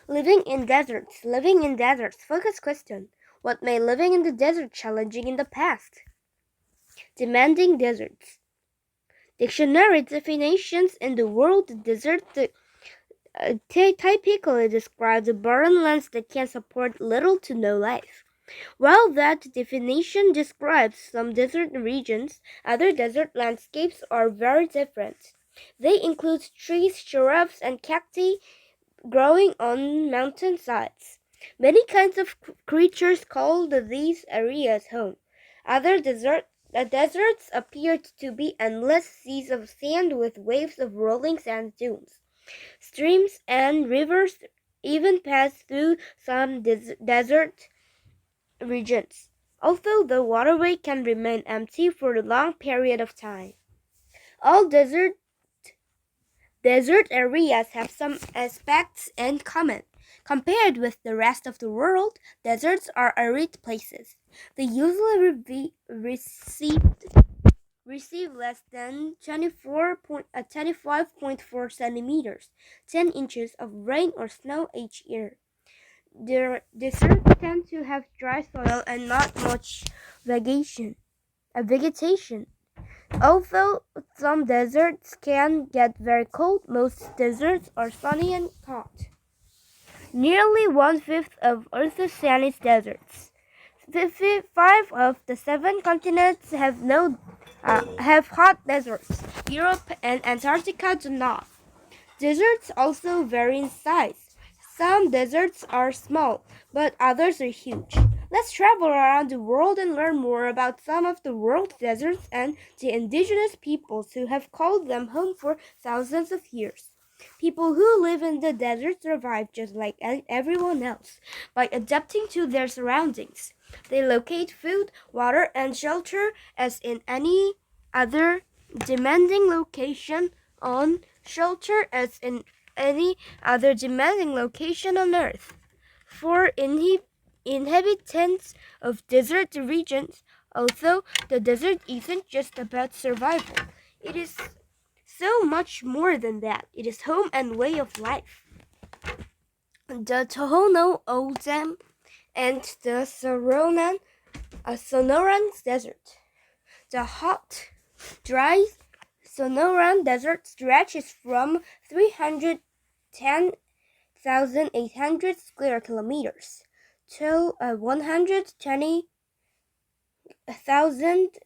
Living in deserts. Living in deserts. Focus question. What made living in the desert challenging in the past? Demanding deserts. Dictionary definitions in the world desert typically describes barren lands that can support little to no life. While that definition describes some desert regions, other desert landscapes are very different. They include trees, shrubs, and cacti growing on mountain sides. Many kinds of creatures call these areas home. Other deserts appear to be endless seas of sand with waves of rolling sand dunes. Streams and rivers even pass through some desert regions, although the waterway can remain empty for a long period of time. All desert areas have some aspects in common. Compared with the rest of the world, deserts are arid places. They usually receive less than 25.4 centimeters, 10 inches of rain or snow each year. Their deserts tend to have dry soil and not much vegetation. Although some deserts can get very cold, most deserts are sunny and hot. Nearly one-fifth of Earth's sand is deserts. 5 of the 7 continents have hot deserts. Europe and Antarctica do not. Deserts also vary in size. Some deserts are small, but others are huge. Let's travel around the world and learn more about some of the world's deserts and the indigenous peoples who have called them home for thousands of years. People who live in the desert survive just like everyone else by adapting to their surroundings. They locate food, water, and shelter as in any other demanding location on shelter as in any other demanding location on Earth. For inhabitants of desert regions, although the desert isn't just about survival, it is so much more than that. It is home and way of life. The Tohono O'odham and the Sonoran Desert. The hot, dry Sonoran Desert stretches from 310,800 square kilometers to 120,000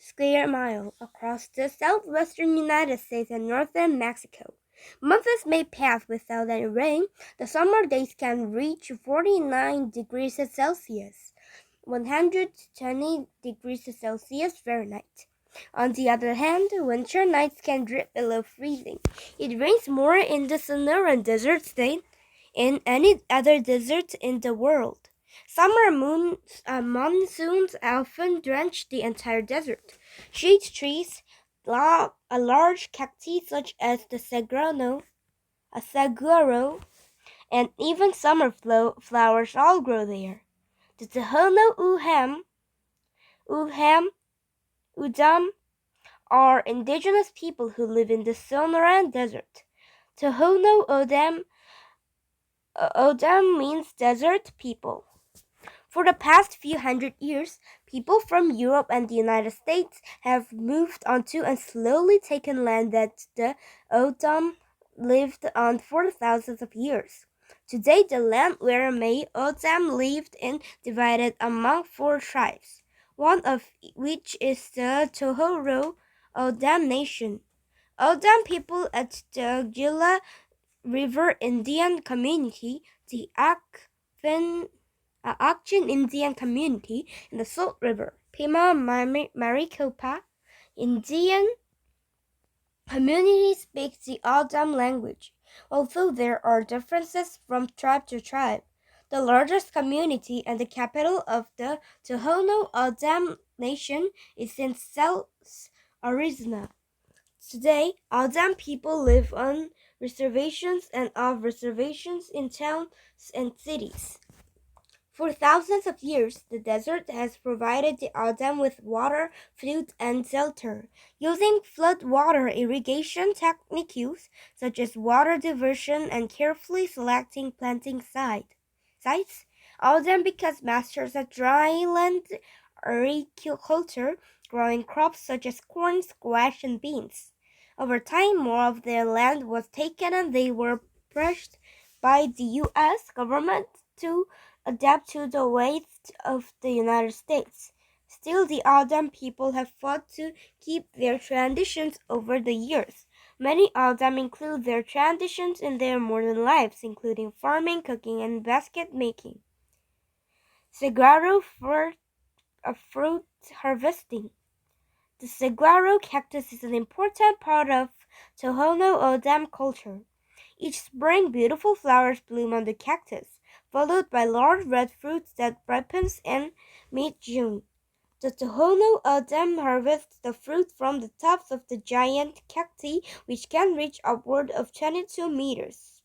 square miles across the southwestern United States and northern Mexico. Months may pass without any rain. The summer days can reach 49 degrees Celsius, 120 degrees Celsius Fahrenheit. On the other hand, winter nights can drip below freezing. It rains more in the Sonoran Desert than in any other desert in the world. Summer monsoons often drench the entire desert. Shade trees, a large cacti such as the saguaro, and even summer flowers all grow there. The Tohono O'odham are indigenous people who live in the Sonoran Desert. Tohono O'odham means desert people. For the past few hundred years, people from Europe and the United States have moved onto and slowly taken land that the O'odham lived on for thousands of years. Today, the land where May O'odham lived in divided among 4 tribes, one of which is the Tohono O'odham Nation. O'odham people at the Gila River Indian Community, the Action Indian Community, and the Salt River, Pima Maricopa Indian Community speak the O'odham language, although there are differences from tribe to tribe. The largest community and the capital of the Tohono O'odham Nation is in South Arizona. Today, O'odham people live on reservations and off reservations in towns and cities. For thousands of years, the desert has provided the Adam with water, food, and shelter. Using floodwater irrigation techniques such as water diversion and carefully selecting planting sites, Adam becomes masters of dryland agriculture, growing crops such as corn, squash, and beans. Over time, more of their land was taken and they were pressured by the U.S. government to adapt to the ways of the United States. Still, the Adam people have fought to keep their traditions over the years. Many Adam include their traditions in their modern lives, including farming, cooking, and basket making. Saguaro fruit harvesting. The saguaro cactus is an important part of Tohono O'odham culture. Each spring, beautiful flowers bloom on the cactus, followed by large red fruits that ripens in mid-June. The Tohono O'odham harvests the fruit from the tops of the giant cacti, which can reach upward of 22 meters,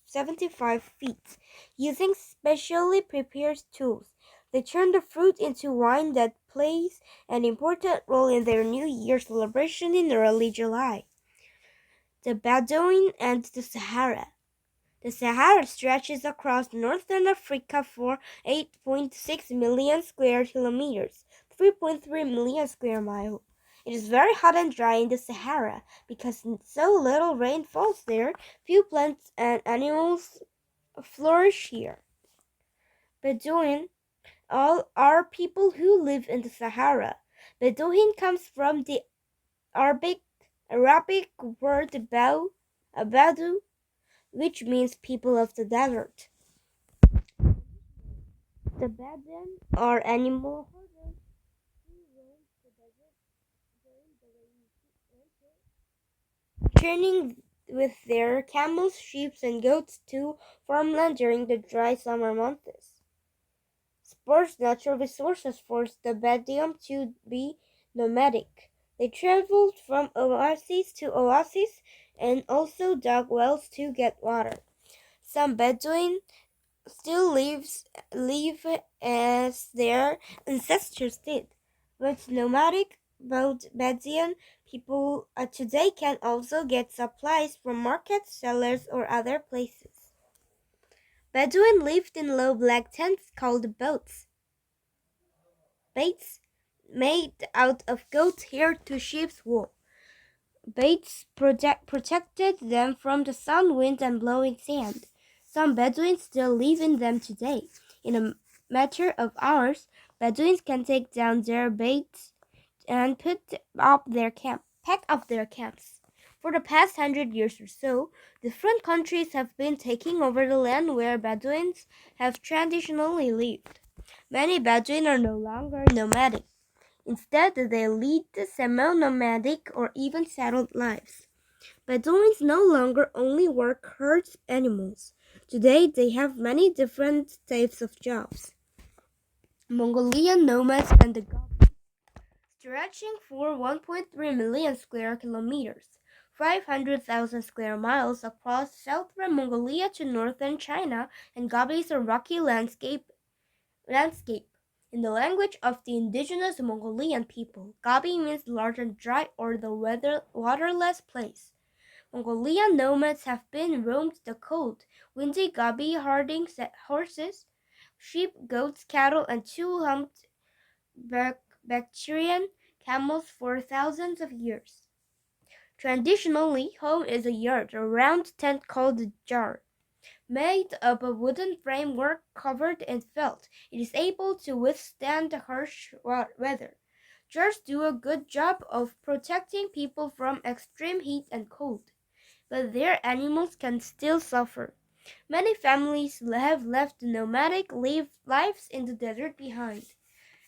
75 feet, using specially prepared tools. They turn the fruit into wine that plays an important role in their New Year celebration in early July. The Bedouin and the Sahara. The Sahara stretches across northern Africa for 8.6 million square kilometers, 3.3 million square miles. It is very hot and dry in the Sahara because so little rain falls there. Few plants and animals flourish here. Bedouin all are people who live in the Sahara. Bedouin comes from the Arabic word Badu, which means people of the desert. The Bedouin are animal herders who roam the desert during the rainy winter, returning with their camels, sheep, and goats to farmland during the dry summer months. Sparse natural resources forced the Bedouin to be nomadic. They traveled from oasis to oasis and also dug wells to get water. Some Bedouin still live as their ancestors did, but nomadic Bedouin people today can also get supplies from markets, sellers, or other places. Bedouin lived in low black tents called baits, made out of goat hair to sheep's wool. Baits protected them from the sun, wind, and blowing sand. Some Bedouins still live in them today. In a matter of hours, Bedouins can take down their baits and pack up their camps. For the past 100 years or so, different countries have been taking over the land where Bedouins have traditionally lived. Many Bedouin are no longer nomadic. Instead, they lead semi-nomadic or even settled lives. Bedouins no longer only work herds animals. Today, they have many different types of jobs. Mongolian nomads and the Gobis, stretching for 1.3 million square kilometers, 500,000 square miles across southern Mongolia to northern China, and Gobis are rocky landscape. In the language of the indigenous Mongolian people, Gobi means large and dry or the waterless place. Mongolian nomads have been roamed the cold, windy Gobi herding horses, sheep, goats, cattle, and two-humped Bactrian camels for thousands of years. Traditionally, home is a yurt or round tent called a jar. Made of a wooden framework covered in felt, it is able to withstand harsh weather. Jars do a good job of protecting people from extreme heat and cold, but their animals can still suffer. Many families have left nomadic lives in the desert behind.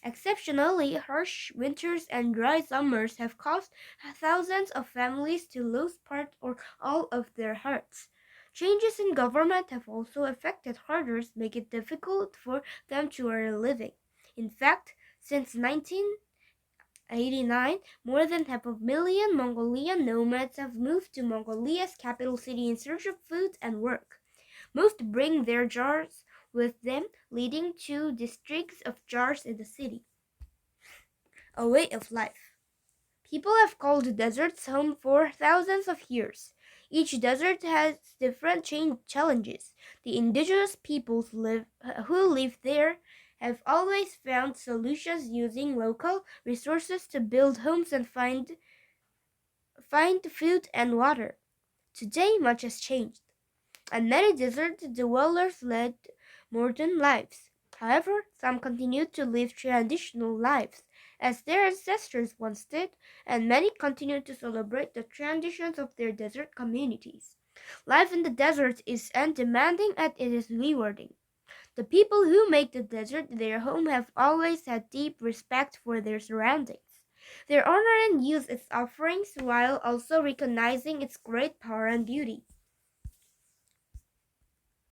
Exceptionally harsh winters and dry summers have caused thousands of families to lose part or all of their herds. Changes in government have also affected herders, making it difficult for them to earn a living. In fact, since 1989, more than half a million Mongolian nomads have moved to Mongolia's capital city in search of food and work. Most bring their jars with them leading to districts of jars in the city. A way of life. People have called deserts home for thousands of years. Each desert has different challenges. The indigenous peoples who live there have always found solutions using local resources to build homes and find food and water. Today, much has changed, and many desert dwellers led modern lives. However, some continue to live traditional lives, as their ancestors once did, and many continue to celebrate the traditions of their desert communities. Life in the desert is undemanding and it is rewarding. The people who make the desert their home have always had deep respect for their surroundings. They honor and use its offerings while also recognizing its great power and beauty.